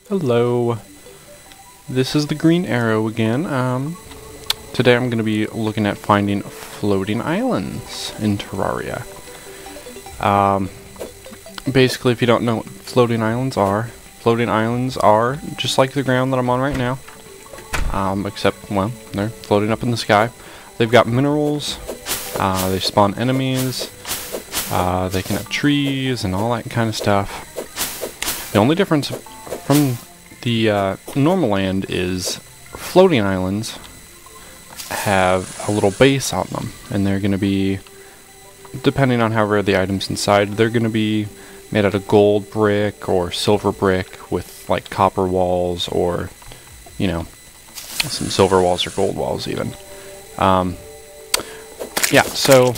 Hello, this is the Green Arrow again. Today I'm going to be looking at finding floating islands in Terraria. Basically, if you don't know what floating islands are just like the ground that I'm on right now. Except, well, they're floating up in the sky. They've got minerals, they spawn enemies, they can have trees and all that kind of stuff. The only difference from the normal land is floating islands have a little base on them, and they're going to be, depending on how rare the items inside, they're going to be made out of gold brick or silver brick with like copper walls, or you know, some silver walls or gold walls even. Yeah, so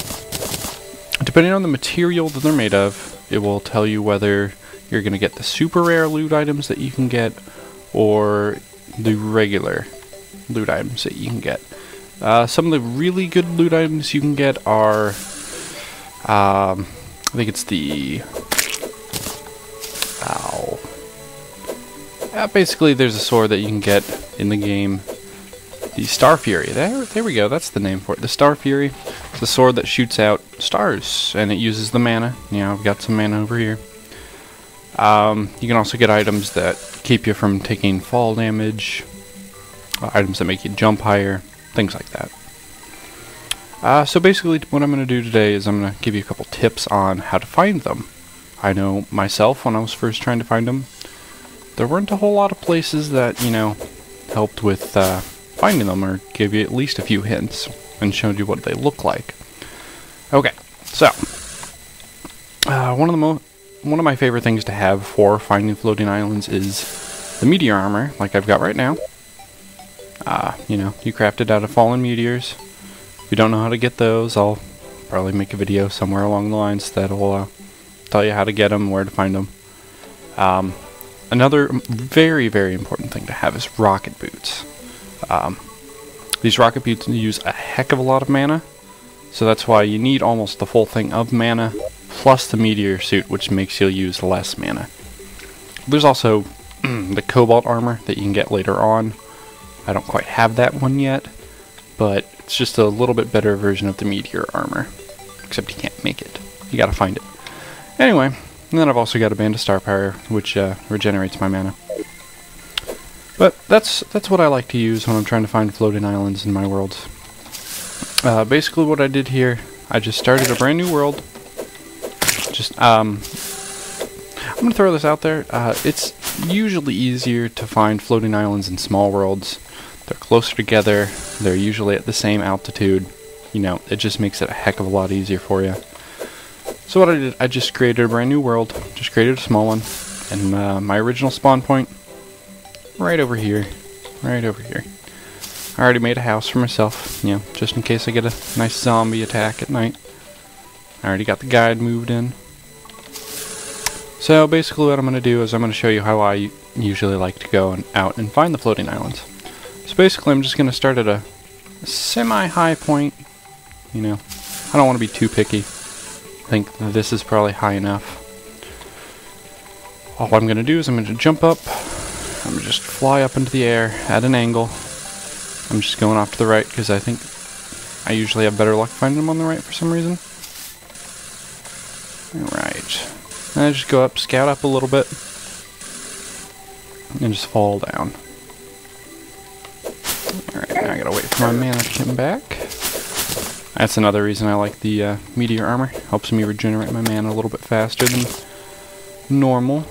depending on the material that they're made of, it will tell you whether you're going to get the super rare loot items that you can get, or the regular loot items that you can get. Some of the really good loot items you can get are, I think it's the, basically there's a sword that you can get in the game, the Star Fury. There we go, that's the name for it. The Star Fury. It's a sword that shoots out stars, and it uses the mana. Yeah, I've got some mana over here. You can also get items that keep you from taking fall damage, items that make you jump higher, things like that. So basically what I'm going to do today is I'm going to give you a couple tips on how to find them. I know myself, when I was first trying to find them, there weren't a whole lot of places that, you know, helped with finding them, or gave you at least a few hints and showed you what they look like. Okay, so one of my favorite things to have for finding floating islands is the meteor armor, like I've got right now. You know, you craft it out of fallen meteors. If you don't know how to get those, I'll probably make a video somewhere along the lines that'll tell you how to get them, where to find them. Another very, very important thing to have is rocket boots. These rocket boots use a heck of a lot of mana, so that's why you need almost the full thing of mana, plus the meteor suit, which makes you use less mana. There's also the cobalt armor that you can get later on. I don't quite have that one yet, but it's just a little bit better version of the meteor armor, except you can't make it. You gotta find it. Anyway, and then I've also got a band of star power, which regenerates my mana. But that's what I like to use when I'm trying to find floating islands in my worlds. Basically what I did here, I just started a brand new world. I'm gonna throw this out there. It's usually easier to find floating islands in small worlds. They're closer together. They're usually at the same altitude. You know, it just makes it a heck of a lot easier for you. So what I did, I just created a brand new world. Just created a small one, and my original spawn point, right over here. Right over here. I already made a house for myself, you know, just in case I get a nice zombie attack at night. I already got the guide moved in. So basically what I'm going to do is I'm going to show you how I usually like to go out and find the floating islands. So basically I'm just going to start at a semi-high point. You know, I don't want to be too picky. I think this is probably high enough. All I'm going to do is I'm going to jump up. I'm going to just fly up into the air at an angle. I'm just going off to the right because I think I usually have better luck finding them on the right for some reason. Alright. And I just go up, scout up a little bit, and just fall down. Alright, now I gotta wait for my mana to come back. That's another reason I like the meteor armor. Helps me regenerate my mana a little bit faster than normal.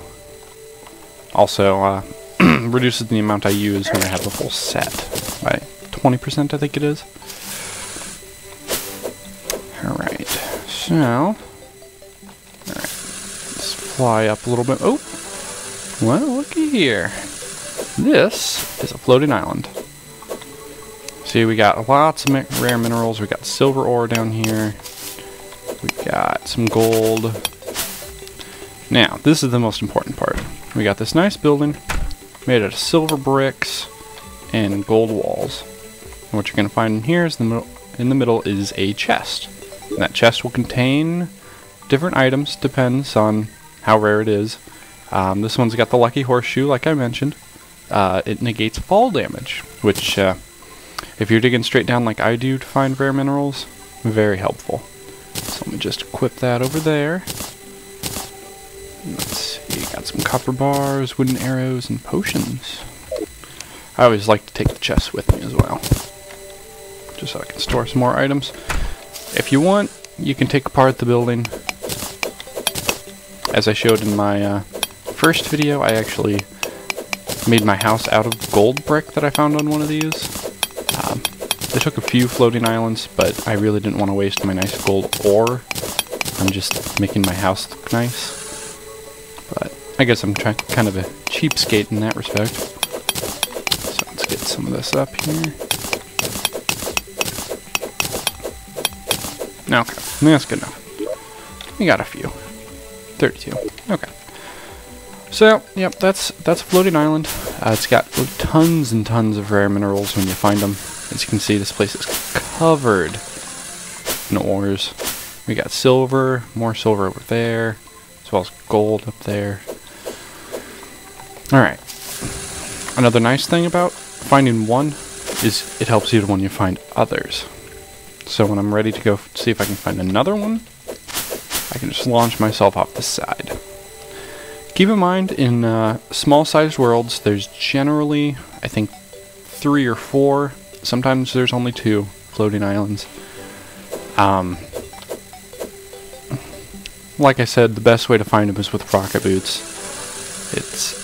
Also, reduces the amount I use when I have the full set by 20%, I think it is. Alright, so let's fly up a little bit. Oh, well, looky here. This is a floating island. See, we got lots of rare minerals. We got silver ore down here. We got some gold. Now, this is the most important part. We got this nice building made out of silver bricks and gold walls. And what you're going to find in here is in the middle is a chest. And that chest will contain different items, depends on how rare it is. This one's got the lucky horseshoe, like I mentioned. It negates fall damage, which, if you're digging straight down like I do to find rare minerals, very helpful. So let me just equip that over there. Let's see, got some copper bars, wooden arrows, and potions. I always like to take the chest with me as well, just so I can store some more items. If you want, you can take apart the building. As I showed in my first video, I actually made my house out of gold brick that I found on one of these. I took a few floating islands, but I really didn't want to waste my nice gold ore. I'm just making my house look nice. But I guess I'm kind of a cheapskate in that respect. So let's get some of this up here. Okay, that's good enough. We got a few. 32. Okay. So, yep, that's a floating island. It's got tons and tons of rare minerals when you find them. As you can see, this place is covered in ores. We got silver, more silver over there, as well as gold up there. Alright. Another nice thing about finding one is it helps you when you find others. So when I'm ready to go see if I can find another one, I can just launch myself off the side. Keep in mind, in small-sized worlds, there's generally, I think, 3 or 4. Sometimes there's only 2 floating islands. Like I said, the best way to find them is with rocket boots.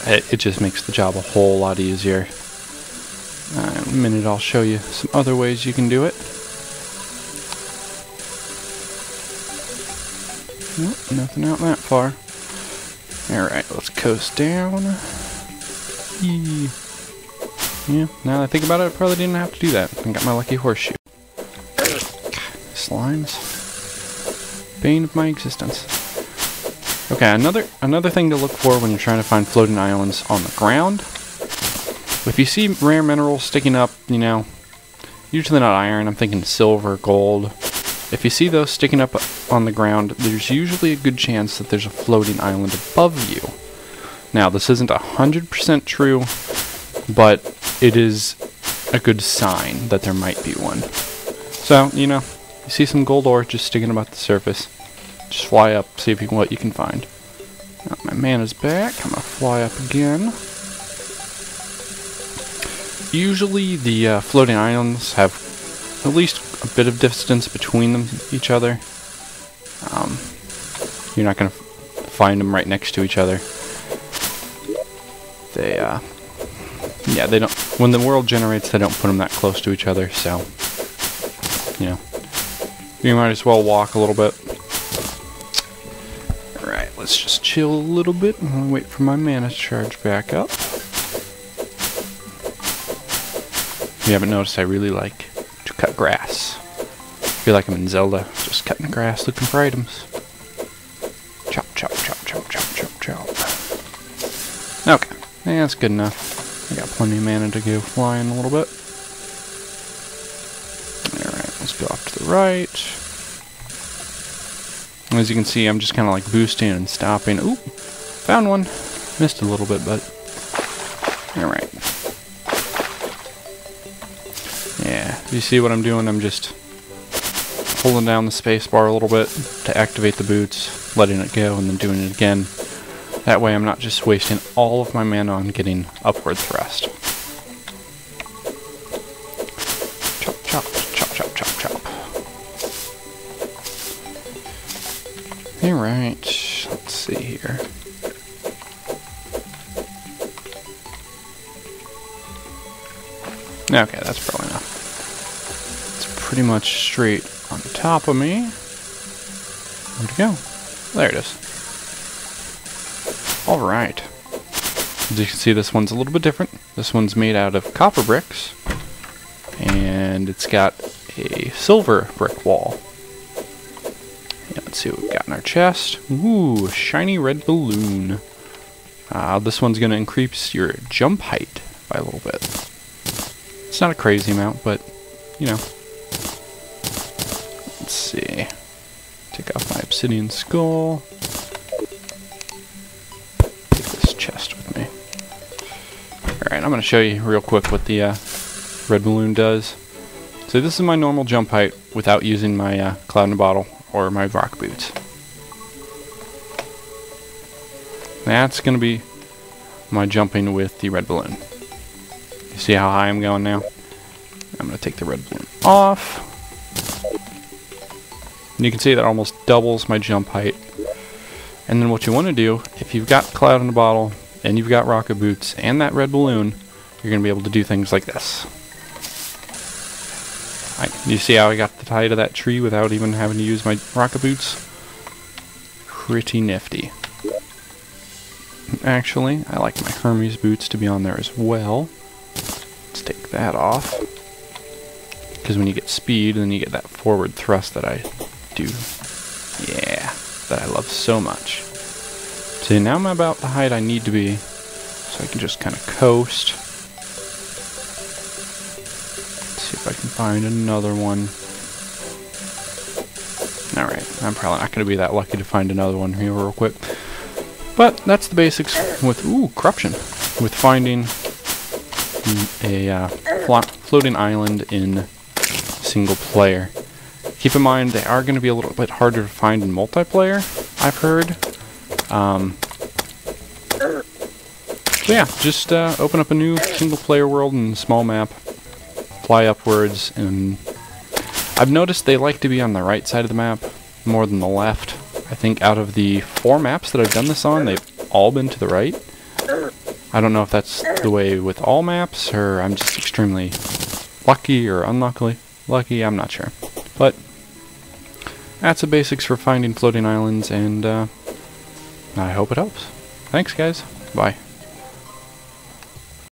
It just makes the job a whole lot easier. In a minute I'll show you some other ways you can do it. Nope, nothing out that far. Alright, let's coast down. Yeah, now that I think about it, I probably didn't have to do that. I got my lucky horseshoe. Slimes. Bane of my existence. Okay, another thing to look for when you're trying to find floating islands on the ground. If you see rare minerals sticking up, you know, usually not iron, I'm thinking silver, gold. If you see those sticking up on the ground, there's usually a good chance that there's a floating island above you. Now, this isn't 100% true, but it is a good sign that there might be one. So, you know, you see some gold ore just sticking about the surface, just fly up, see what you can find. Now, my mana's back. I'm gonna fly up again. Usually, the floating islands have at least a bit of distance between them, each other. You're not gonna find them right next to each other. Yeah, they don't. When the world generates, they don't put them that close to each other. So, you know, you might as well walk a little bit. All right, let's just chill a little bit and wait for my mana to charge back up. If you haven't noticed, I really like to cut grass. I feel like I'm in Zelda, just cutting the grass, looking for items. Chop, chop, chop, chop, chop, chop, chop. Okay, yeah, that's good enough. I got plenty of mana to go flying a little bit. Alright, let's go off to the right. As you can see, I'm just kind of like boosting and stopping. Ooh, found one. Missed a little bit, but... Alright. Yeah, you see what I'm doing? I'm just holding down the space bar a little bit to activate the boots, letting it go, and then doing it again. That way I'm not just wasting all of my mana on getting upward thrust. Chop, chop, chop, chop, chop, chop. Alright, let's see here. Okay, that's probably enough. It's pretty much straight on top of me. Where'd it go? There it is. Alright. As you can see, this one's a little bit different. This one's made out of copper bricks. And it's got a silver brick wall. Yeah, let's see what we've got in our chest. Ooh, a shiny red balloon. This one's going to increase your jump height by a little bit. It's not a crazy amount, but, you know. Let's see. Take off my obsidian skull. Take this Alright, I'm going to show you real quick what the red balloon does. So this is my normal jump height without using my cloud in a bottle or my rock boots. That's going to be my jumping with the red balloon. You see how high I'm going now? I'm going to take the red balloon off. And you can see that almost doubles my jump height. And then what you want to do, if you've got cloud in a bottle, and you've got rocket boots, and that red balloon, you're going to be able to do things like this. You see how I got the height of that tree without even having to use my rocket boots? Pretty nifty. Actually, I like my Hermes boots to be on there as well. Let's take that off. Because when you get speed, then you get that forward thrust that I do. Yeah, that I love so much. See, now I'm about the height I need to be, so I can just kind of coast. Let's see if I can find another one. Alright, I'm probably not going to be that lucky to find another one here real quick. But that's the basics with, corruption, with finding a floating island in single player. Keep in mind, they are going to be a little bit harder to find in multiplayer, I've heard. So yeah, just open up a new single player world in a small map, fly upwards, and I've noticed they like to be on the right side of the map more than the left. I think out of the 4 maps that I've done this on, they've all been to the right. I don't know if that's the way with all maps, or I'm just extremely lucky or unlucky. Lucky, I'm not sure. But that's the basics for finding floating islands, and I hope it helps. Thanks, guys. Bye.